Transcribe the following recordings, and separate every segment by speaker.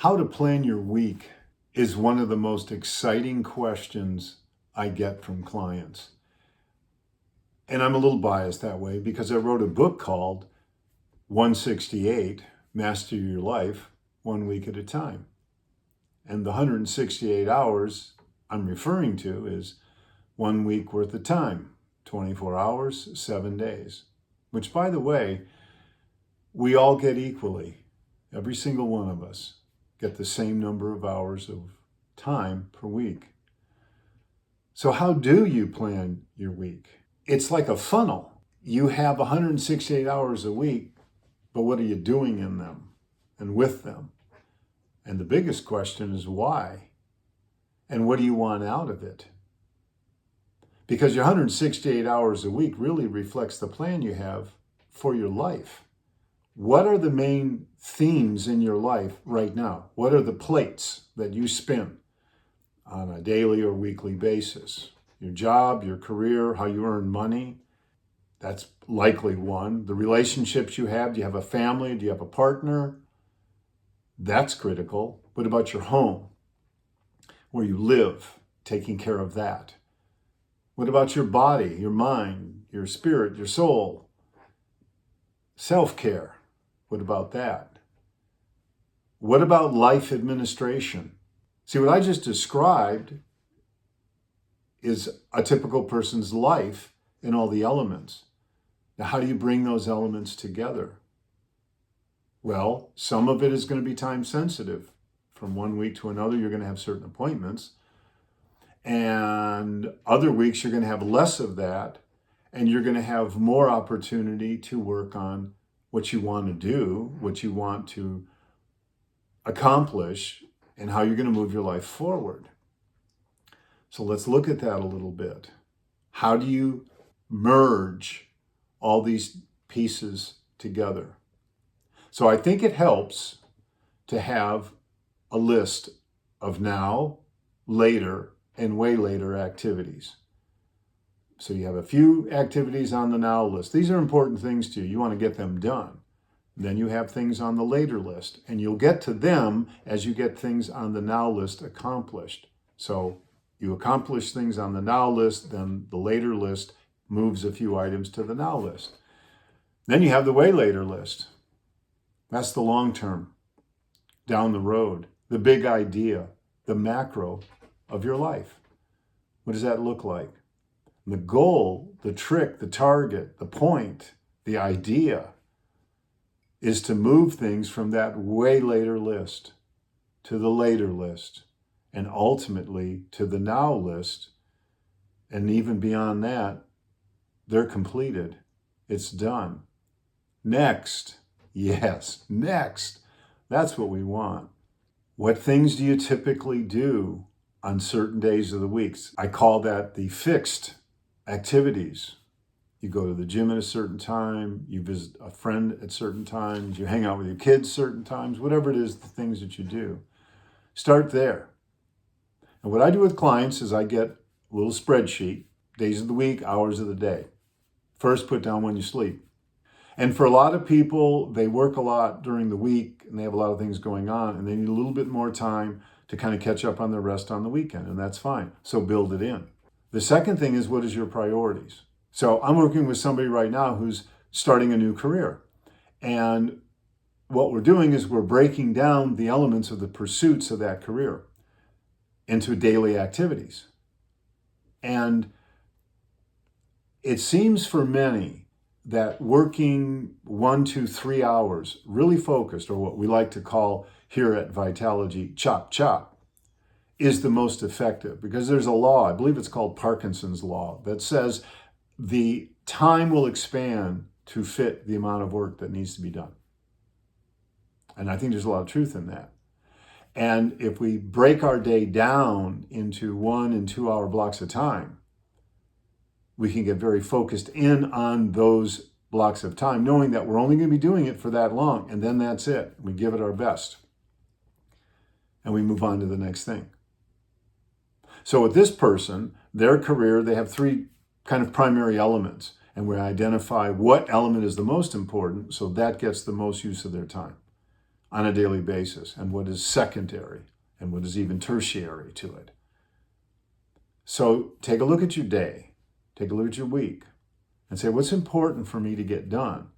Speaker 1: How to plan your week is one of the most exciting questions I get from clients. And I'm a little biased that way because I wrote a book called 168, Master Your Life, 1 Week at a Time. And the 168 hours I'm referring to is 1 week worth of time, 24 hours, 7 days, which, by the way, we all get equally. Every single one of us get the same number of hours of time per week. So how do you plan your week? It's like a funnel. You have 168 hours a week, but what are you doing in them and with them? And the biggest question is why? And what do you want out of it? Because your 168 hours a week really reflects the plan you have for your life. What are the main themes in your life right now? What are the plates that you spin on a daily or weekly basis? Your job, your career, how you earn money, that's likely one. The relationships you have, do you have a family? Do you have a partner? That's critical. What about your home, where you live, taking care of that? What about your body, your mind, your spirit, your soul? Self-care. What about that? What about life administration? See, what I just described is a typical person's life in all the elements. Now, how do you bring those elements together? Well, some of it is going to be time sensitive. From 1 week to another, you're going to have certain appointments. And other weeks, you're going to have less of that. And you're going to have more opportunity to work on what you want to do, what you want to accomplish, and how you're going to move your life forward. So let's look at that a little bit. How do you merge all these pieces together? So I think it helps to have a list of now, later, and way later activities. So you have a few activities on the now list. These are important things to you. You want to get them done. Then you have things on the later list, and you'll get to them as you get things on the now list accomplished. So you accomplish things on the now list, then the later list moves a few items to the now list. Then you have the way later list. That's the long term, down the road, the big idea, the macro of your life. What does that look like? The goal, the trick, the target, the point, the idea is to move things from that way later list to the later list and ultimately to the now list. And even beyond that, they're completed. It's done. Next. Yes, next. That's what we want. What things do you typically do on certain days of the week? I call that the fixed activities. You go to the gym at a certain time, you visit a friend at certain times, you hang out with your kids certain times, whatever it is, the things that you do. Start there. And what I do with clients is I get a little spreadsheet, days of the week, hours of the day. First, put down when you sleep. And for a lot of people, they work a lot during the week and they have a lot of things going on and they need a little bit more time to kind of catch up on their rest on the weekend, and that's fine. So build it in. The second thing is, what is your priorities? So I'm working with somebody right now who's starting a new career. And what we're doing is we're breaking down the elements of the pursuits of that career into daily activities. And it seems for many that working 1 to 3 hours, really focused, or what we like to call here at Vitalogy, chop, chop, is the most effective, because there's a law, I believe it's called Parkinson's law, that says the time will expand to fit the amount of work that needs to be done. And I think there's a lot of truth in that. And if we break our day down into 1 and 2 hour blocks of time, we can get very focused in on those blocks of time, knowing that we're only going to be doing it for that long, and then that's it. We give it our best. And we move on to the next thing. So with this person, their career, they have 3 kind of primary elements, and we identify what element is the most important, so that gets the most use of their time. on a daily basis, and what is secondary, and what is even tertiary to it. So take a look at your day, take a look at your week, and say, what's important for me to get done?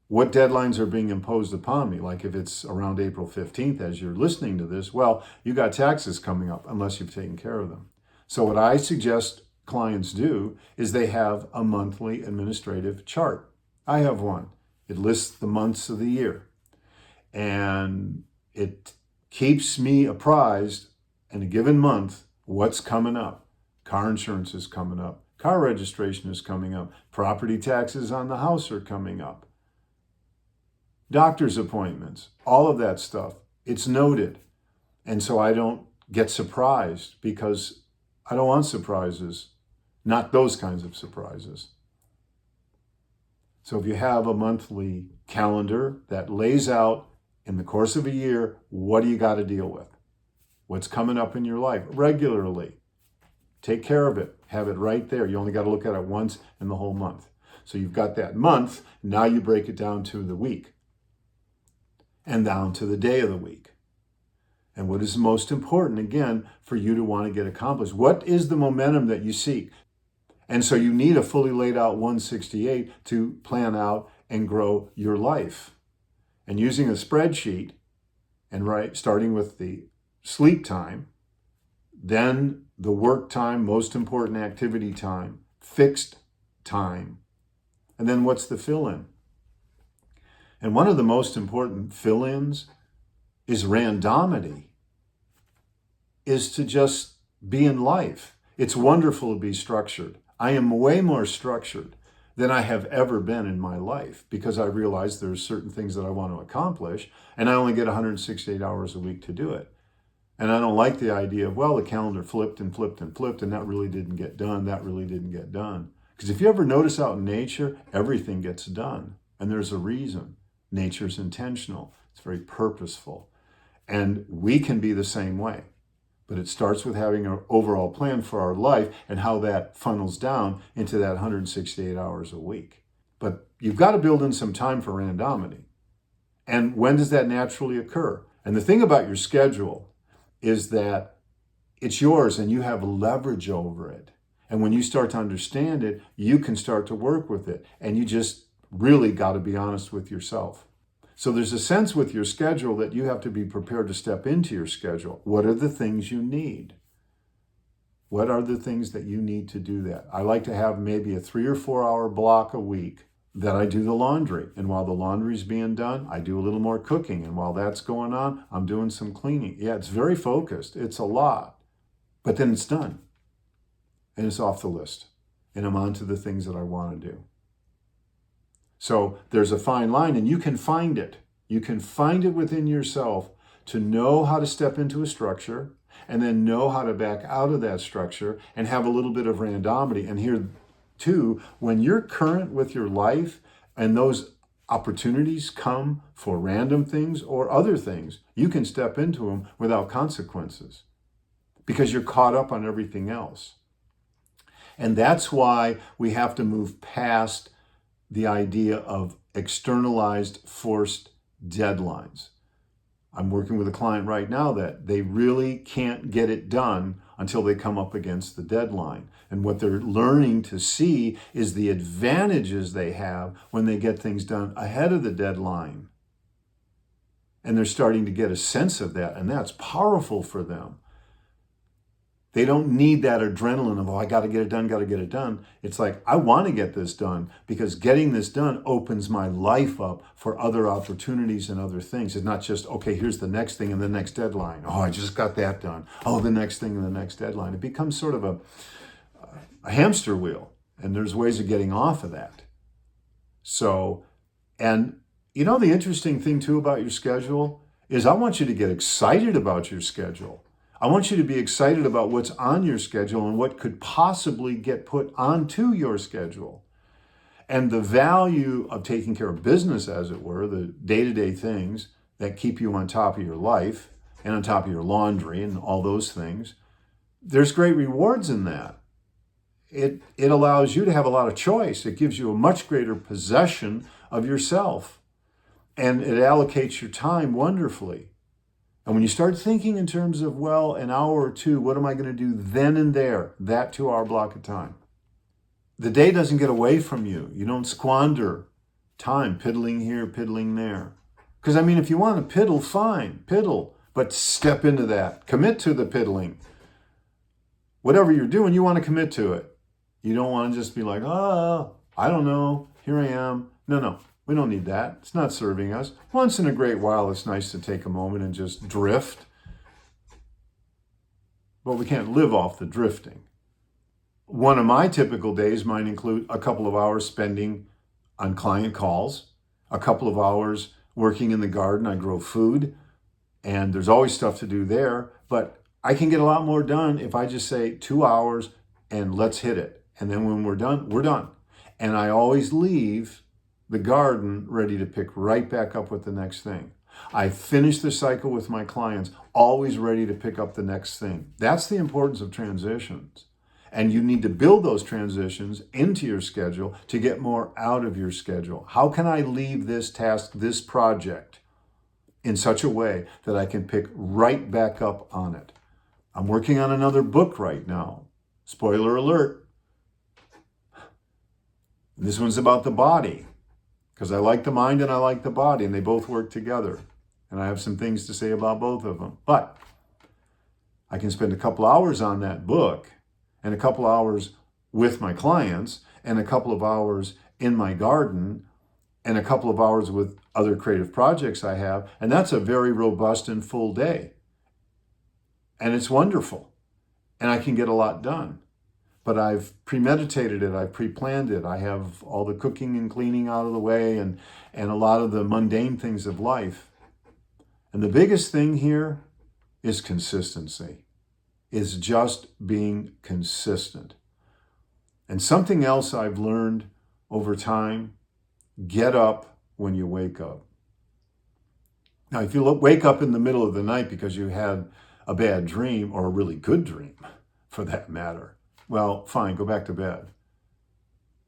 Speaker 1: What deadlines are being imposed upon me? Like if it's around April 15th as you're listening to this, well, you got taxes coming up unless you've taken care of them. So what I suggest clients do is they have a monthly administrative chart. I have one. It lists the months of the year, and it keeps me apprised in a given month what's coming up. Car insurance is coming up. Car registration is coming up. Property taxes on the house are coming up. Doctor's appointments, all of that stuff, it's noted. And so I don't get surprised, because I don't want surprises, not those kinds of surprises. So if you have a monthly calendar that lays out in the course of a year, what do you got to deal with? What's coming up in your life regularly? Take care of it. Have it right there. You only got to look at it once in the whole month. So you've got that month. Now you break it down to the week and down to the day of the week. And what is most important, again, for you to want to get accomplished? What is the momentum that you seek? And so you need a fully laid out 168 to plan out and grow your life. And using a spreadsheet, and starting with the sleep time, then the work time, most important activity time, fixed time, and then what's the fill-in? And one of the most important fill-ins is randomity, is to just be in life. It's wonderful to be structured. I am way more structured than I have ever been in my life, because I realize there's certain things that I want to accomplish, and I only get 168 hours a week to do it. And I don't like the idea of, well, the calendar flipped and flipped and flipped, and that really didn't get done, that really didn't get done. Because if you ever notice out in nature, everything gets done. And there's a reason. Nature's intentional. It's very purposeful. And we can be the same way. But it starts with having an overall plan for our life and how that funnels down into that 168 hours a week. But you've got to build in some time for randomity. And when does that naturally occur? And the thing about your schedule is that it's yours and you have leverage over it. And when you start to understand it, you can start to work with it. And you just really got to be honest with yourself. So there's a sense with your schedule that you have to be prepared to step into your schedule. What are the things you need? What are the things that you need to do that? I like to have maybe a 3 or 4 hour block a week that I do the laundry. And while the laundry's being done, I do a little more cooking. And while that's going on, I'm doing some cleaning. Yeah, it's very focused. It's a lot. But then it's done. And it's off the list. And I'm on to the things that I want to do. So there's a fine line, and you can find it. You can find it within yourself to know how to step into a structure and then know how to back out of that structure and have a little bit of randomity. And here, too, when you're current with your life and those opportunities come for random things or other things, you can step into them without consequences because you're caught up on everything else. And that's why we have to move past the idea of externalized forced deadlines. I'm working with a client right now that they really can't get it done until they come up against the deadline. And what they're learning to see is the advantages they have when they get things done ahead of the deadline. And they're starting to get a sense of that, and that's powerful for them. They don't need that adrenaline of, oh, I got to get it done, got to get it done. It's like, I want to get this done because getting this done opens my life up for other opportunities and other things. It's not just, okay, here's the next thing and the next deadline. Oh, I just got that done. Oh, the next thing and the next deadline. It becomes sort of a hamster wheel, and there's ways of getting off of that. So, and you know, the interesting thing too about your schedule is I want you to get excited about your schedule. I want you to be excited about what's on your schedule and what could possibly get put onto your schedule. And the value of taking care of business, as it were, the day-to-day things that keep you on top of your life and on top of your laundry and all those things, there's great rewards in that. It allows you to have a lot of choice. It gives you a much greater possession of yourself. And it allocates your time wonderfully. And when you start thinking in terms of, well, an hour or two, what am I going to do then and there, that 2-hour block of time? The day doesn't get away from you. You don't squander time piddling here, piddling there. Because, I mean, if you want to piddle, fine, piddle. But step into that. Commit to the piddling. Whatever you're doing, you want to commit to it. You don't want to just be like, oh, I don't know, here I am. No, we don't need that. It's not serving us. Once in a great while, it's nice to take a moment and just drift. But we can't live off the drifting. One of my typical days might include a couple of hours spending on client calls, a couple of hours working in the garden. I grow food, and there's always stuff to do there. But I can get a lot more done if I just say 2 hours and let's hit it. And then when we're done, we're done. And I always leave the garden ready to pick right back up with the next thing. I finish the cycle with my clients, always ready to pick up the next thing. That's the importance of transitions. And you need to build those transitions into your schedule to get more out of your schedule. How can I leave this task, this project, in such a way that I can pick right back up on it? I'm working on another book right now. Spoiler alert. This one's about the body, because I like the mind and I like the body, and they both work together. And I have some things to say about both of them. But I can spend a couple hours on that book, and a couple hours with my clients, and a couple of hours in my garden, and a couple of hours with other creative projects I have. And that's a very robust and full day. And it's wonderful. And I can get a lot done. But I've premeditated it, I've pre-planned it, I have all the cooking and cleaning out of the way, and a lot of the mundane things of life. And the biggest thing here is consistency, is just being consistent. And something else I've learned over time, get up when you wake up. Now, if you wake up in the middle of the night because you had a bad dream, or a really good dream for that matter, well, fine, go back to bed.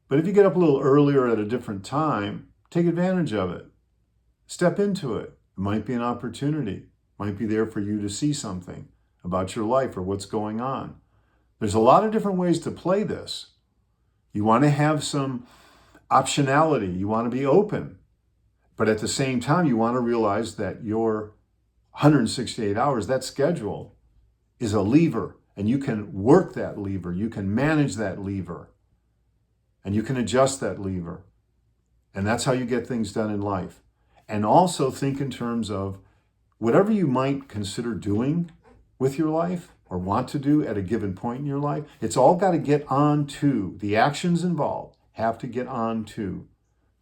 Speaker 1: But if you get up a little earlier at a different time, take advantage of it. Step into it. It might be an opportunity. It might be there for you to see something about your life or what's going on. There's a lot of different ways to play this. You want to have some optionality. You want to be open. But at the same time, you want to realize that your 168 hours, that schedule, is a lever. And you can work that lever, you can manage that lever, and you can adjust that lever. And that's how you get things done in life. And also think in terms of whatever you might consider doing with your life or want to do at a given point in your life, it's all got to get on to, the actions involved have to get on to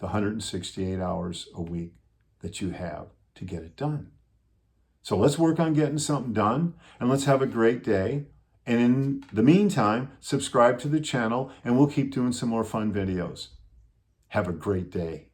Speaker 1: the 168 hours a week that you have to get it done. So let's work on getting something done, and let's have a great day. And in the meantime, subscribe to the channel, and we'll keep doing some more fun videos. Have a great day.